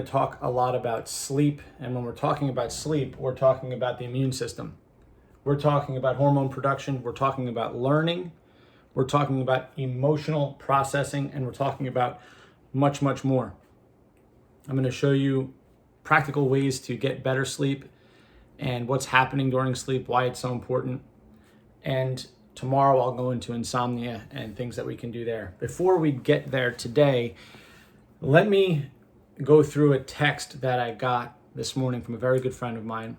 to talk a lot about sleep. And when we're talking about sleep, we're talking about the immune system. We're talking about hormone production. We're talking about learning. We're talking about emotional processing. And we're talking about much, much more. I'm going to show you practical ways to get better sleep and what's happening during sleep, why it's so important. And tomorrow I'll go into insomnia and things that we can do there. Before we get there today, let me go through a text that I got this morning from a very good friend of mine.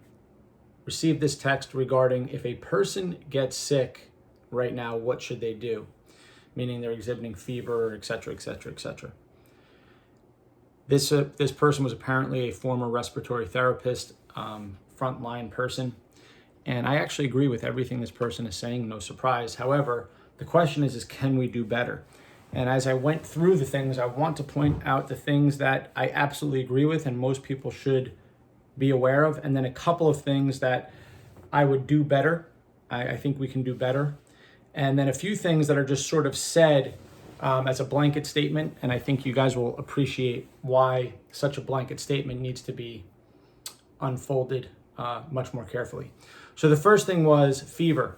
Received this text regarding if a person gets sick right now, what should they do? Meaning they're exhibiting fever, et cetera, et cetera, et cetera. This person was apparently a former respiratory therapist, frontline person. And I actually agree with everything this person is saying, no surprise. However, the question is can we do better? And as I went through the things, I want to point out the things that I absolutely agree with and most people should be aware of. And then a couple of things that I would do better. I think we can do better. And then a few things that are just sort of said as a blanket statement. And I think you guys will appreciate why such a blanket statement needs to be unfolded much more carefully. So the first thing was fever.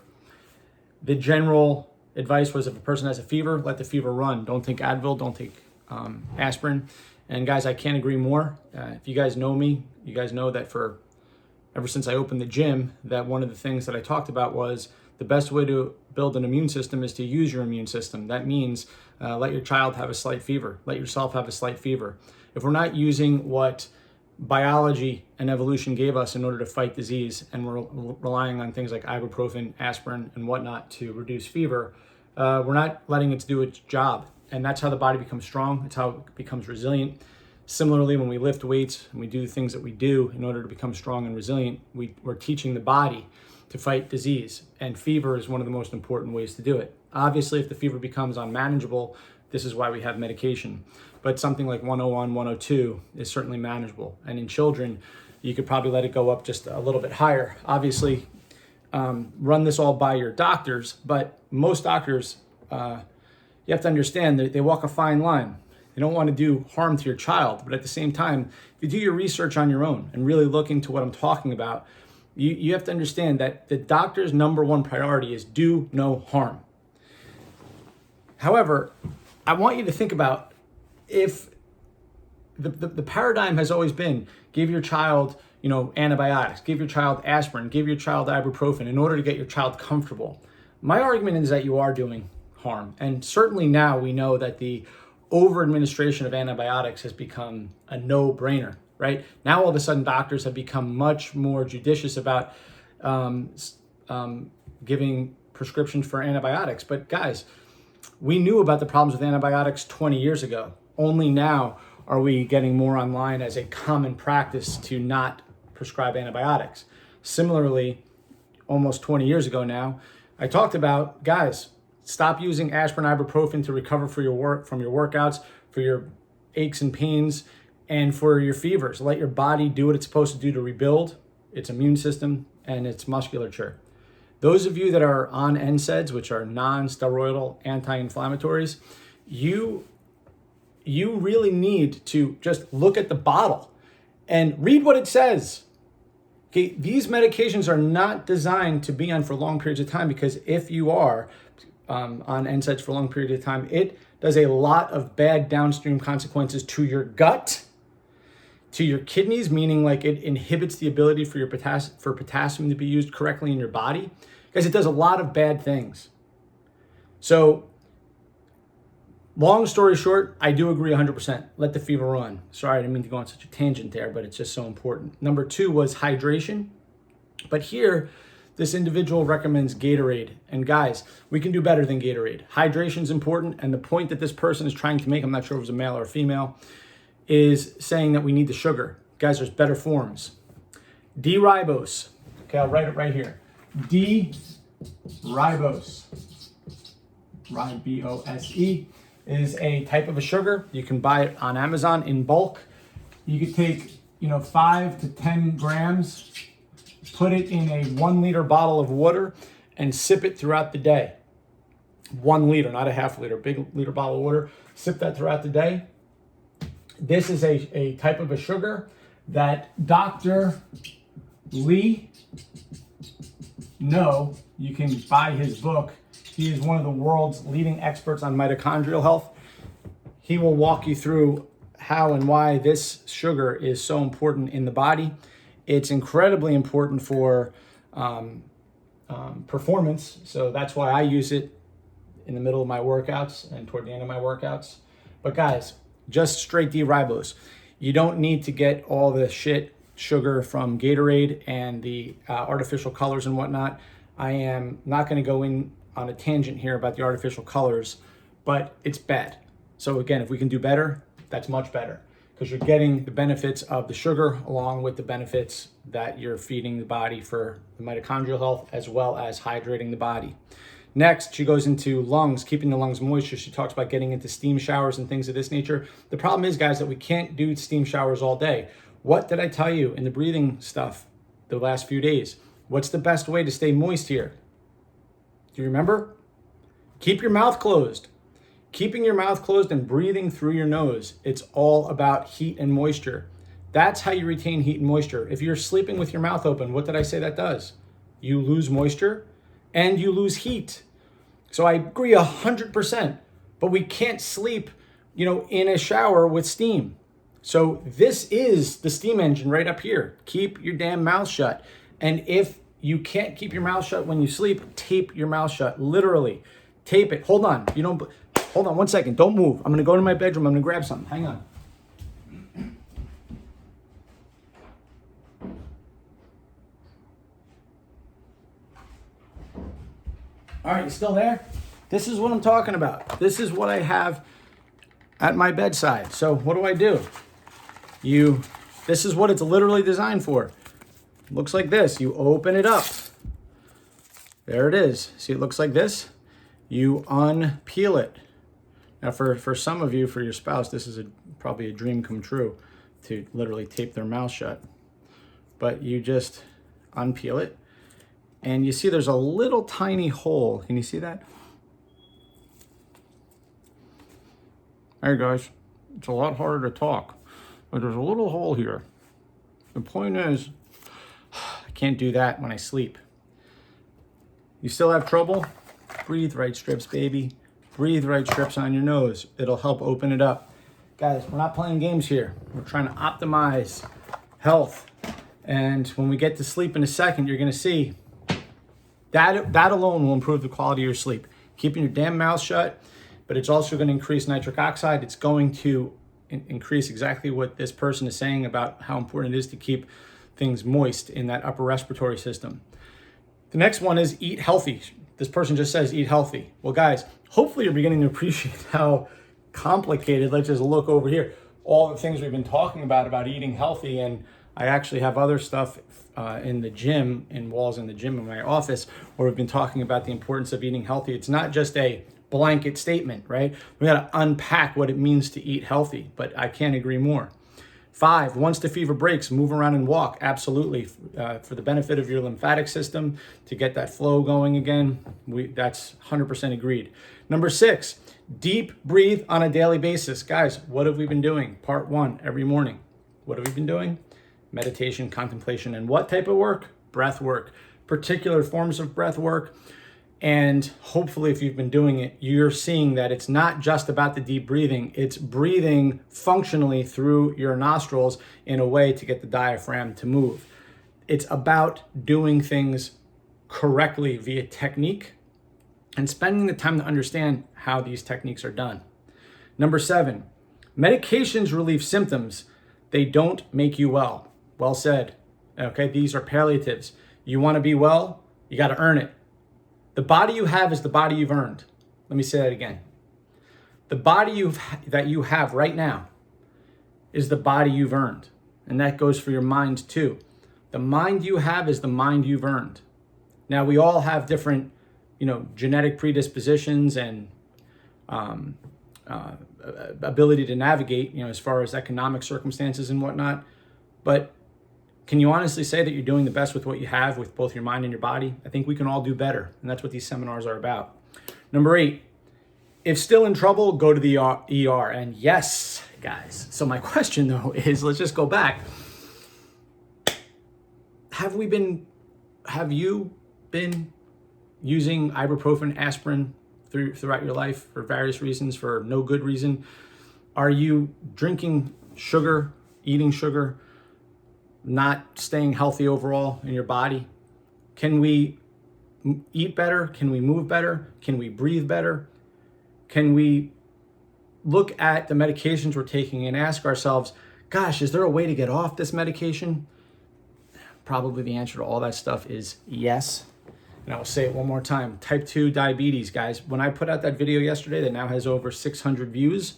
The general advice was if a person has a fever, let the fever run. Don't take Advil, don't take aspirin. And guys, I can't agree more. If you guys know me, you guys know that ever since I opened the gym, that one of the things that I talked about was the best way to build an immune system is to use your immune system. That means let your child have a slight fever. Let yourself have a slight fever. If we're not using what biology and evolution gave us in order to fight disease, and we're relying on things like ibuprofen, aspirin, and whatnot to reduce fever, we're not letting it do its job. And that's how the body becomes strong. It's how it becomes resilient. Similarly, when we lift weights and we do the things that we do in order to become strong and resilient, we're teaching the body to fight disease. And fever is one of the most important ways to do it. Obviously, if the fever becomes unmanageable, this is why we have medication. But something like 101, 102 is certainly manageable. And in children, you could probably let it go up just a little bit higher. Obviously, run this all by your doctors, but most doctors, you have to understand that they walk a fine line. They don't want to do harm to your child, but at the same time, if you do your research on your own and really look into what I'm talking about, you have to understand that the doctor's number one priority is do no harm. However, I want you to think about if the paradigm has always been give your child, antibiotics, give your child aspirin, give your child ibuprofen in order to get your child comfortable. My argument is that you are doing harm. And certainly now we know that the over-administration of antibiotics has become a no-brainer, right? Now all of a sudden doctors have become much more judicious about giving prescriptions for antibiotics. But guys, we knew about the problems with antibiotics 20 years ago. Only now are we getting more online as a common practice to not prescribe antibiotics. Similarly, almost 20 years ago now, I talked about, guys, stop using aspirin, ibuprofen to recover from your workouts, for your aches and pains, and for your fevers. Let your body do what it's supposed to do to rebuild its immune system and its musculature. Those of you that are on NSAIDs, which are non-steroidal anti-inflammatories, you really need to just look at the bottle and read what it says. Okay, these medications are not designed to be on for long periods of time, because if you are on NSAIDs for a long period of time, it does a lot of bad downstream consequences to your gut, to your kidneys, meaning like it inhibits the ability for your potassium to be used correctly in your body, because it does a lot of bad things. So long story short, I do agree 100%. Let the fever run. Sorry, I didn't mean to go on such a tangent there, but it's just so important. Number 2 was hydration. But here, this individual recommends Gatorade. And guys, we can do better than Gatorade. Hydration is important. And the point that this person is trying to make, I'm not sure if it was a male or a female, is saying that we need the sugar. Guys, there's better forms. D-ribose. Okay, I'll write it right here. D-ribose. Ribose is a type of a sugar. You can buy it on Amazon in bulk. You could take, 5 to 10 grams, put it in a 1 liter bottle of water and sip it throughout the day. 1 liter, not a half liter, big liter bottle of water. Sip that throughout the day. This is a type of a sugar that Dr. Lee, no, you can buy his book. He is one of the world's leading experts on mitochondrial health. He will walk you through how and why this sugar is so important in the body. It's incredibly important for performance. So that's why I use it in the middle of my workouts and toward the end of my workouts. But guys, just straight D-ribose. You don't need to get all the shit sugar from Gatorade and the artificial colors and whatnot. I am not going to go in on a tangent here about the artificial colors, but it's bad. So again, if we can do better, that's much better, because you're getting the benefits of the sugar along with the benefits that you're feeding the body for the mitochondrial health, as well as hydrating the body. Next, she goes into lungs, keeping the lungs moisture. She talks about getting into steam showers and things of this nature. The problem is, guys, that we can't do steam showers all day. What did I tell you in the breathing stuff the last few days? What's the best way to stay moist here? Do you remember? Keep your mouth closed. Keeping your mouth closed and breathing through your nose. It's all about heat and moisture. That's how you retain heat and moisture. If you're sleeping with your mouth open, what did I say that does? You lose moisture and you lose heat. So I agree 100%, but we can't sleep, in a shower with steam. So this is the steam engine right up here. Keep your damn mouth shut. And if you can't keep your mouth shut when you sleep, tape your mouth shut. Literally, tape it. Hold on. Hold on 1 second. Don't move. I'm going to go to my bedroom. I'm going to grab something. Hang on. All right, you still there? This is what I'm talking about. This is what I have at my bedside. So what do? This is what it's literally designed for. It looks like this. You open it up. There it is. See, it looks like this. You unpeel it. Now, for some of you, for your spouse, this is probably a dream come true to literally tape their mouth shut. But you just unpeel it. And you see there's a little tiny hole. Can you see that? Hey guys, it's a lot harder to talk, but there's a little hole here. The point is, I can't do that when I sleep. You still have trouble? Breathe right strips, baby. Breathe right strips on your nose. It'll help open it up. Guys, we're not playing games here. We're trying to optimize health. And when we get to sleep in a second, you're gonna see that alone will improve the quality of your sleep. Keeping your damn mouth shut, but it's also going to increase nitric oxide. It's going to increase exactly what this person is saying about how important it is to keep things moist in that upper respiratory system. The next one is eat healthy. This person just says eat healthy. Well, guys, hopefully you're beginning to appreciate how complicated. Let's just look over here. All the things we've been talking about eating healthy, and I actually have other stuff in the gym, in walls in the gym in my office, where we've been talking about the importance of eating healthy. It's not just a blanket statement, right? We got to unpack what it means to eat healthy, but I can't agree more. 5, once the fever breaks, move around and walk. Absolutely. For the benefit of your lymphatic system, to get that flow going again. That's 100% agreed. Number 6, deep breathe on a daily basis. Guys, what have we been doing? Part 1, every morning. What have we been doing? Meditation, contemplation, and what type of work? Breath work, particular forms of breath work. And hopefully if you've been doing it, you're seeing that it's not just about the deep breathing. It's breathing functionally through your nostrils in a way to get the diaphragm to move. It's about doing things correctly via technique and spending the time to understand how these techniques are done. Number 7, medications relieve symptoms. They don't make you well. Well said. Okay, these are palliatives. You want to be well, you got to earn it. The body you have is the body you've earned. Let me say that again. The body that you have right now is the body you've earned. And that goes for your mind too. The mind you have is the mind you've earned. Now, we all have different, genetic predispositions and ability to navigate, as far as economic circumstances and whatnot. But can you honestly say that you're doing the best with what you have with both your mind and your body? I think we can all do better. And that's what these seminars are about. Number 8, if still in trouble, go to the ER. And yes, guys. So my question though is, let's just go back. Have you been using ibuprofen, aspirin throughout your life for various reasons, for no good reason? Are you drinking sugar, eating sugar, not staying healthy overall in your body? Can we eat better? Can we move better? Can we breathe better? Can we look at the medications we're taking and ask ourselves, gosh, is there a way to get off this medication? Probably the answer to all that stuff is yes. And I will say it one more time. Type 2 diabetes, guys. When I put out that video yesterday that now has over 600 views,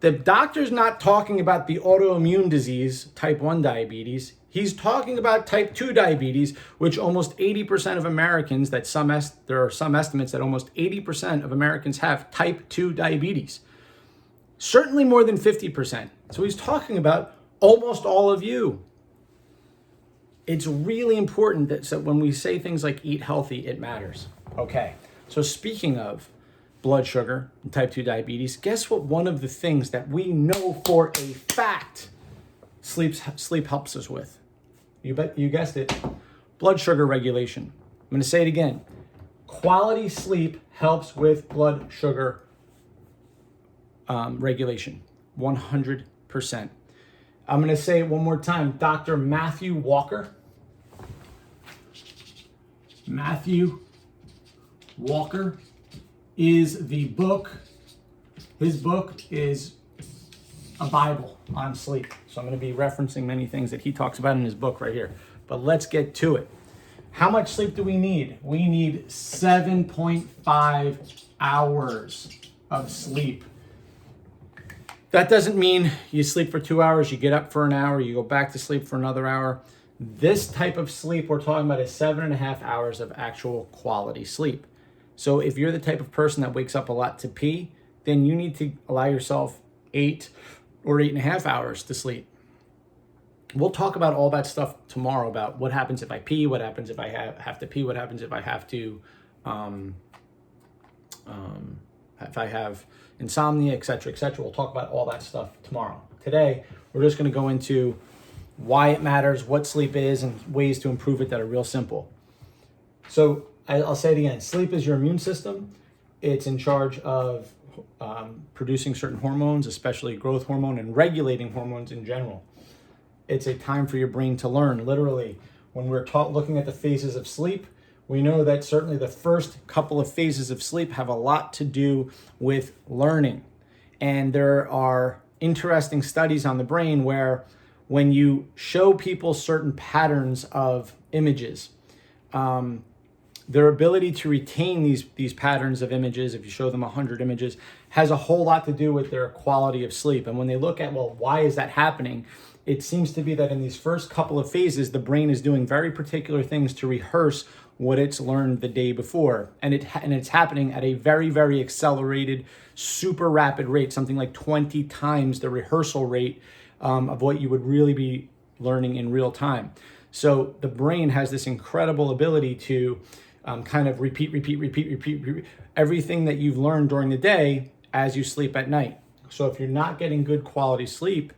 the doctor's not talking about the autoimmune disease, type 1 diabetes. He's talking about type 2 diabetes, which almost 80% of Americans, there are some estimates that almost 80% of Americans have type 2 diabetes. Certainly more than 50%. So he's talking about almost all of you. It's really important that so when we say things like eat healthy, it matters. Okay, so speaking of blood sugar and type 2 diabetes, guess what one of the things that we know for a fact sleep helps us with? You guessed it, blood sugar regulation. I'm going to say it again. Quality sleep helps with blood sugar regulation, 100%. I'm going to say it one more time. Dr. Matthew Walker is the book. His book is a Bible on sleep. So I'm going to be referencing many things that he talks about in his book right here. But let's get to it. How much sleep do we need? We need 7.5 hours of sleep. That doesn't mean you sleep for 2 hours, you get up for an hour, you go back to sleep for another hour. This type of sleep we're talking about is 7.5 hours of actual quality sleep. So if you're the type of person that wakes up a lot to pee, then you need to allow yourself 8 or 8.5 hours to sleep. We'll talk about all that stuff tomorrow about what happens if I pee, what happens if I have to pee, what happens if I have to, if I have insomnia, etc., etc. We'll talk about all that stuff tomorrow. Today, we're just going to go into why it matters, what sleep is, and ways to improve it that are real simple. So I'll say it again. Sleep is your immune system. It's in charge of producing certain hormones, especially growth hormone, and regulating hormones in general. It's a time for your brain to learn. Literally, when we're looking at the phases of sleep, we know that certainly the first couple of phases of sleep have a lot to do with learning. And there are interesting studies on the brain where when you show people certain patterns of images, their ability to retain these patterns of images, if you show them 100 images, has a whole lot to do with their quality of sleep. And when they look at, well, why is that happening? It seems to be that in these first couple of phases, the brain is doing very particular things to rehearse what it's learned the day before. And it's happening at a very, very accelerated, super rapid rate, something like 20 times the rehearsal rate of what you would really be learning in real time. So the brain has this incredible ability to kind of repeat everything that you've learned during the day as you sleep at night. So if you're not getting good quality sleep,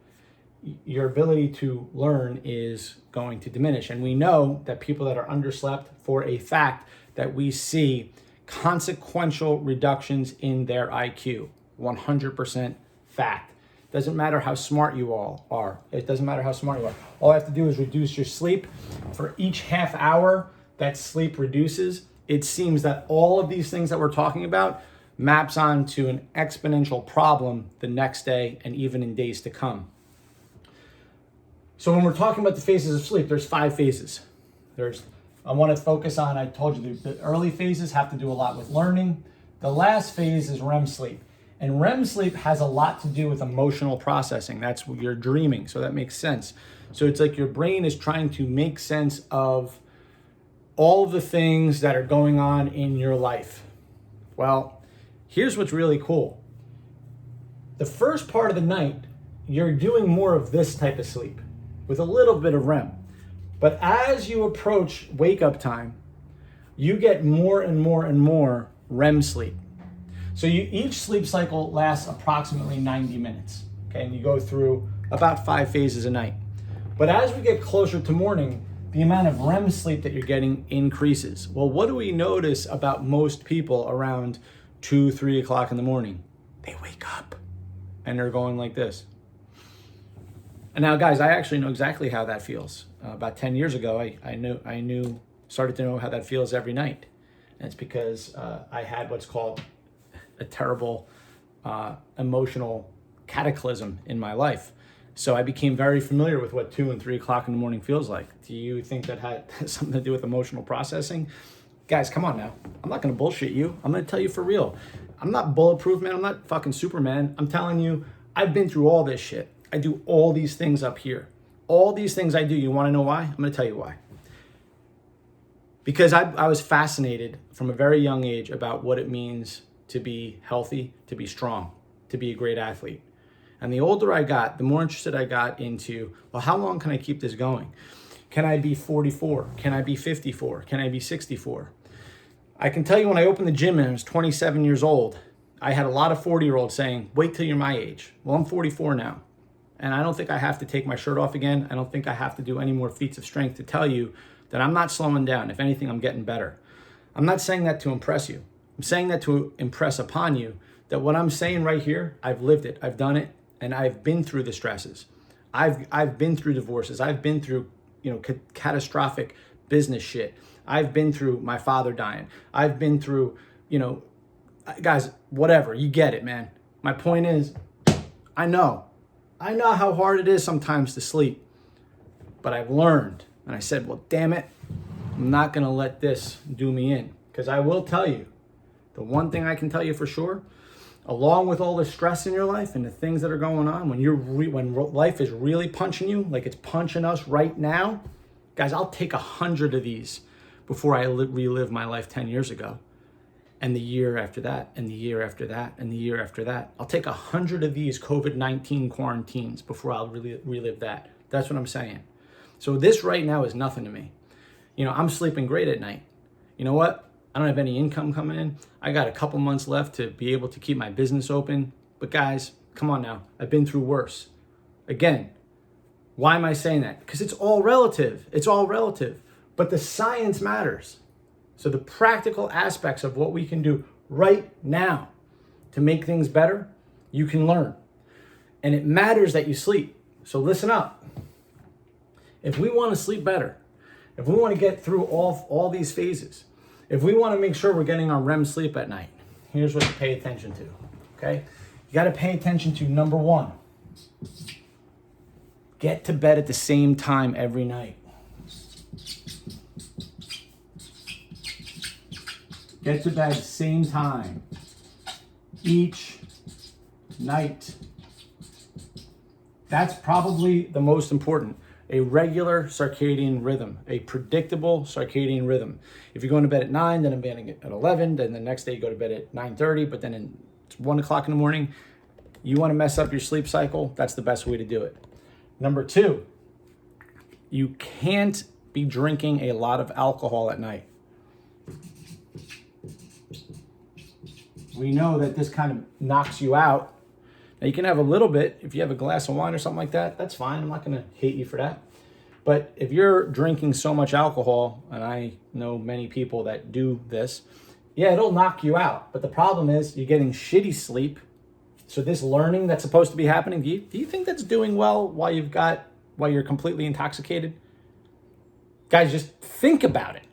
your ability to learn is going to diminish. And we know that people that are underslept, for a fact, that we see consequential reductions in their IQ. 100% fact. Doesn't matter how smart you all are. It doesn't matter how smart you are. All I have to do is reduce your sleep. For each half hour that sleep reduces, it seems that all of these things that we're talking about maps onto an exponential problem the next day and even in days to come. So when we're talking about the phases of sleep, there's 5 phases. I want to focus on, I told you, the early phases have to do a lot with learning. The last phase is REM sleep. And REM sleep has a lot to do with emotional processing. That's what you're dreaming, so that makes sense. So it's like your brain is trying to make sense of all of the things that are going on in your life. Well, here's what's really cool. The first part of the night, you're doing more of this type of sleep with a little bit of REM. But as you approach wake-up time, you get more and more and more REM sleep. So each sleep cycle lasts approximately 90 minutes. Okay, and you go through about 5 phases a night. But as we get closer to morning, the amount of REM sleep that you're getting increases. Well, what do we notice about most people around 2, 3 o'clock in the morning? They wake up and they're going like this. And now, guys, I actually know exactly how that feels. About 10 years ago, I started to know how that feels every night. And it's because I had what's called a terrible emotional cataclysm in my life. So I became very familiar with what 2 and 3 o'clock in the morning feels like. Do you think that had something to do with emotional processing? Guys, come on now. I'm not going to bullshit you. I'm going to tell you for real. I'm not bulletproof, man. I'm not fucking Superman. I'm telling you, I've been through all this shit. I do all these things up here. All these things I do. You want to know why? I'm going to tell you why. Because I was fascinated from a very young age about what it means to be healthy, to be strong, to be a great athlete. And the older I got, the more interested I got into, well, how long can I keep this going? Can I be 44? Can I be 54? Can I be 64? I can tell you when I opened the gym and I was 27 years old, I had a lot of 40-year-olds saying, wait till you're my age. Well, I'm 44 now. And I don't think I have to take my shirt off again. I don't think I have to do any more feats of strength to tell you that I'm not slowing down. If anything, I'm getting better. I'm not saying that to impress you. I'm saying that to impress upon you that what I'm saying right here, I've lived it, I've done it, and I've been through the stresses. I've been through divorces. I've been through, catastrophic business shit. I've been through my father dying. I've been through, guys, whatever. You get it, man. My point is, I know how hard it is sometimes to sleep, but I've learned. And I said, well, damn it, I'm not going to let this do me in. Because I will tell you, the one thing I can tell you for sure, along with all the stress in your life and the things that are going on, when life is really punching you, like it's punching us right now, guys, I'll take 100 of these before I relive my life 10 years ago. And the year after that, and the year after that, and the year after that. I'll take 100 of these COVID-19 quarantines before I'll really relive that. That's what I'm saying. So this right now is nothing to me. I'm sleeping great at night. You know what? I don't have any income coming in. I got a couple months left to be able to keep my business open. But guys, come on now. I've been through worse. Again, why am I saying that? Because it's all relative. It's all relative. But the science matters. So the practical aspects of what we can do right now to make things better, you can learn. And it matters that you sleep. So listen up. If we want to sleep better, if we want to get through all these phases, if we want to make sure we're getting our REM sleep at night, here's what to pay attention to, okay? You got to pay attention to number 1. Get to bed at the same time every night. Get to bed same time each night. That's probably the most important. A regular circadian rhythm, a predictable circadian rhythm. If you're going to bed at 9, then I'm bedding at 11, then the next day you go to bed at 9:30, but then it's 1 o'clock in the morning. You want to mess up your sleep cycle, that's the best way to do it. Number 2, you can't be drinking a lot of alcohol at night. We know that this kind of knocks you out. Now you can have a little bit. If you have a glass of wine or something like that, that's fine. I'm not going to hate you for that. But if you're drinking so much alcohol, and I know many people that do this, yeah, it'll knock you out. But the problem is you're getting shitty sleep. So this learning that's supposed to be happening, do you think that's doing well while you're completely intoxicated? Guys, just think about it.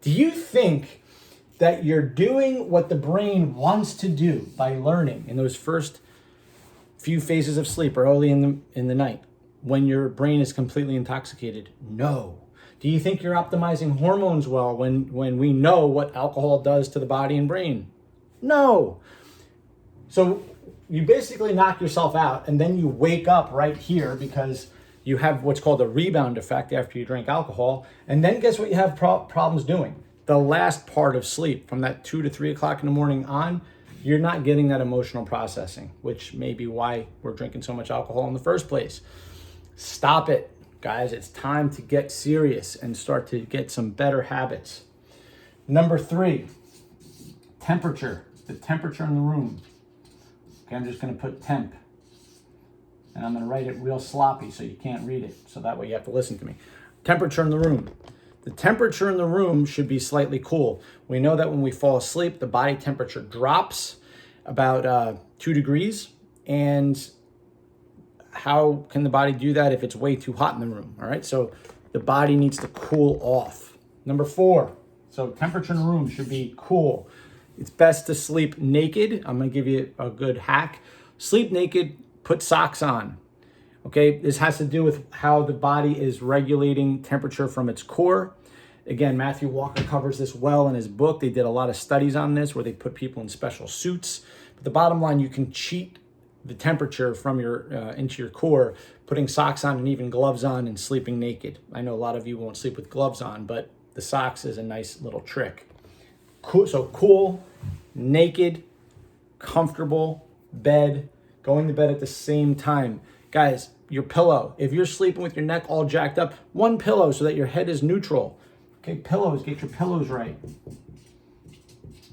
Do you think that you're doing what the brain wants to do by learning in those first few phases of sleep early in the night when your brain is completely intoxicated? No. Do you think you're optimizing hormones well when we know what alcohol does to the body and brain? No. So you basically knock yourself out and then you wake up right here because you have what's called a rebound effect after you drink alcohol. And then guess what you have problems doing? The last part of sleep, from that 2 to 3 o'clock in the morning on, you're not getting that emotional processing, which may be why we're drinking so much alcohol in the first place. Stop it, guys. It's time to get serious and start to get some better habits. Number 3, temperature, the temperature in the room. Okay, I'm just going to put temp. And I'm going to write it real sloppy so you can't read it. So that way you have to listen to me. Temperature in the room. The temperature in the room should be slightly cool. We know that when we fall asleep, the body temperature drops about 2 degrees. And how can the body do that if it's way too hot in the room? All right, so the body needs to cool off. Number 4, so temperature in the room should be cool. It's best to sleep naked. I'm going to give you a good hack. Sleep naked, put socks on. Okay, this has to do with how the body is regulating temperature from its core. Again, Matthew Walker covers this well in his book. They did a lot of studies on this where they put people in special suits. But the bottom line, you can cheat the temperature from your into your core, putting socks on and even gloves on and sleeping naked. I know a lot of you won't sleep with gloves on, but the socks is a nice little trick. Cool, so cool, naked, comfortable bed, going to bed at the same time. Guys, your pillow, if you're sleeping with your neck all jacked up, one pillow so that your head is neutral. Okay, pillows, get your pillows right.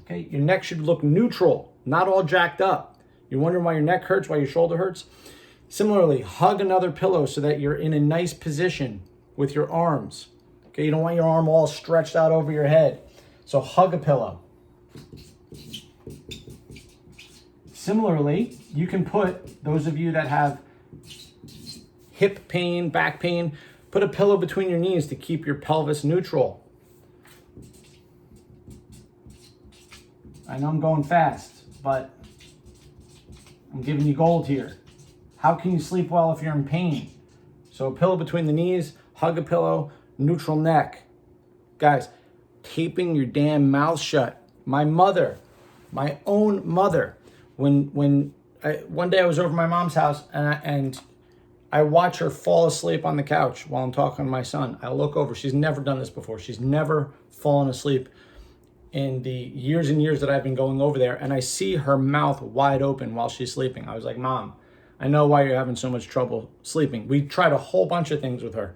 Okay, your neck should look neutral, not all jacked up. You're wondering why your neck hurts, why your shoulder hurts? Similarly, hug another pillow so that you're in a nice position with your arms. Okay, you don't want your arm all stretched out over your head. So hug a pillow. Similarly, you can put, those of you that have hip pain, back pain, put a pillow between your knees to keep your pelvis neutral. I know I'm going fast, but I'm giving you gold here. How can you sleep well if you're in pain? So a pillow between the knees, hug a pillow, neutral neck. Guys, taping your damn mouth shut. My mother, my own mother, one day I was over my mom's house and I watch her fall asleep on the couch while I'm talking to my son. I look over. She's never done this before. She's never fallen asleep in the years and years that I've been going over there. And I see her mouth wide open while she's sleeping. I was like, Mom, I know why you're having so much trouble sleeping. We tried a whole bunch of things with her.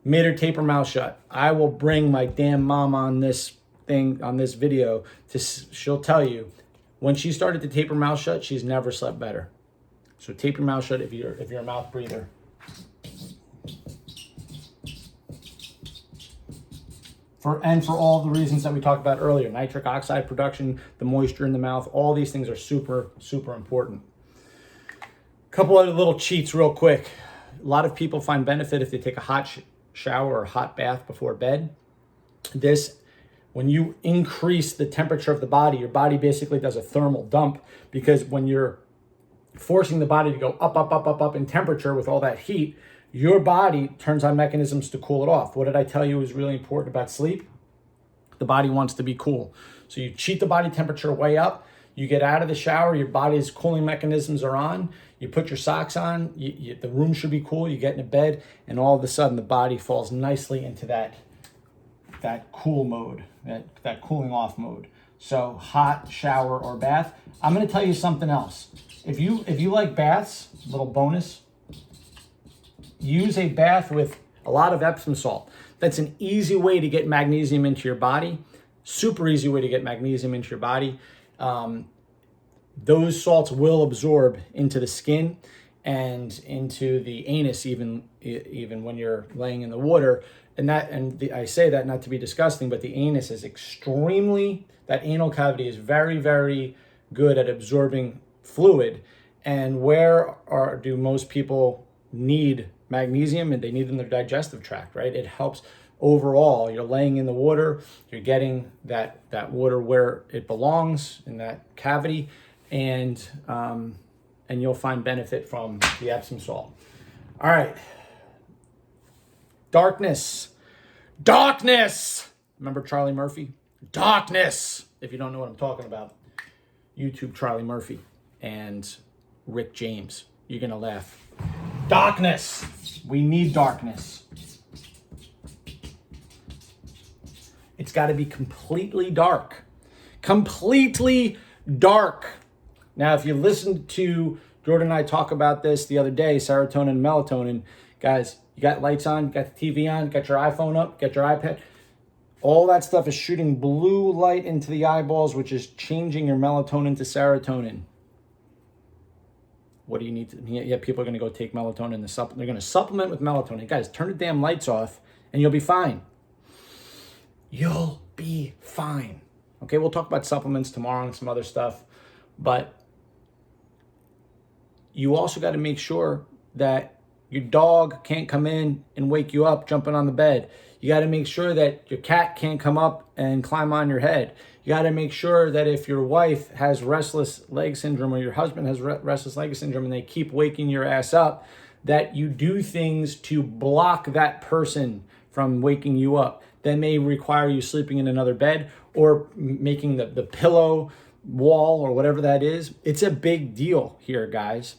Made her tape her mouth shut. I will bring my damn mom on this thing, on this video, she'll tell you, when she started to tape her mouth shut, she's never slept better. So tape your mouth shut if you're a mouth breather. For all the reasons that we talked about earlier, nitric oxide production, the moisture in the mouth, all these things are super, super important. A couple other little cheats real quick. A lot of people find benefit if they take a hot shower or a hot bath before bed. When you increase the temperature of the body, your body basically does a thermal dump, because when you're forcing the body to go up, up, up, up, up in temperature with all that heat, your body turns on mechanisms to cool it off. What did I tell you is really important about sleep? The body wants to be cool. So you cheat the body temperature way up, you get out of the shower, your body's cooling mechanisms are on, you put your socks on, the room should be cool, you get into bed, and all of a sudden the body falls nicely into that cool mode, that cooling off mode. So hot shower or bath. I'm going to tell you something else. If you like baths, little bonus, use a bath with a lot of Epsom salt. That's an easy way to get magnesium into your body. Super easy way to get magnesium into your body. Those salts will absorb into the skin and into the anus, even when you're laying in the water. I say that not to be disgusting, but the anus is that anal cavity is very, very good at absorbing fluid. And do most people need magnesium? And they need it in their digestive tract, right? It helps overall. You're laying in the water, you're getting that water where it belongs, in that cavity, and you'll find benefit from the Epsom salt. All right. Darkness. Remember Charlie Murphy? Darkness. If you don't know what I'm talking about, YouTube Charlie Murphy and Rick James. You're going to laugh. Darkness. We need darkness. It's got to be completely dark. Completely dark. Now, if you listened to Jordan and I talk about this the other day, serotonin and melatonin, guys, you got lights on, got the TV on, got your iPhone up, got your iPad. All that stuff is shooting blue light into the eyeballs, which is changing your melatonin to serotonin. What do you need to, yeah, people are going to go take melatonin. They're going to supplement with melatonin. Guys, turn the damn lights off and you'll be fine. You'll be fine. Okay, we'll talk about supplements tomorrow and some other stuff. But you also got to make sure that your dog can't come in and wake you up jumping on the bed. You got to make sure that your cat can't come up and climb on your head. You got to make sure that if your wife has restless leg syndrome or your husband has restless leg syndrome and they keep waking your ass up, that you do things to block that person from waking you up. That may require you sleeping in another bed or making the pillow wall or whatever that is. It's a big deal here, guys.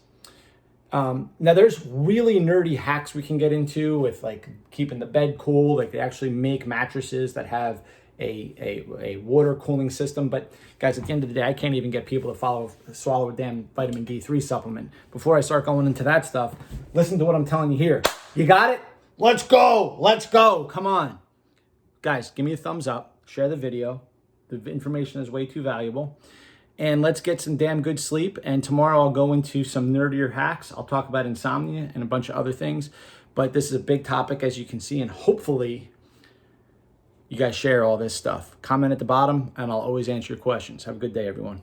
Now there's really nerdy hacks we can get into with like keeping the bed cool. Like they actually make mattresses that have a water cooling system. But guys, at the end of the day, I can't even get people to swallow a damn vitamin D3 supplement. Before I start going into that stuff, listen to what I'm telling you here. You got it? Let's go. Let's go. Come on. Guys, give me a thumbs up. Share the video. The information is way too valuable. And let's get some damn good sleep. And tomorrow I'll go into some nerdier hacks. I'll talk about insomnia and a bunch of other things. But this is a big topic, as you can see, and hopefully you guys share all this stuff. Comment at the bottom, and I'll always answer your questions. Have a good day, everyone.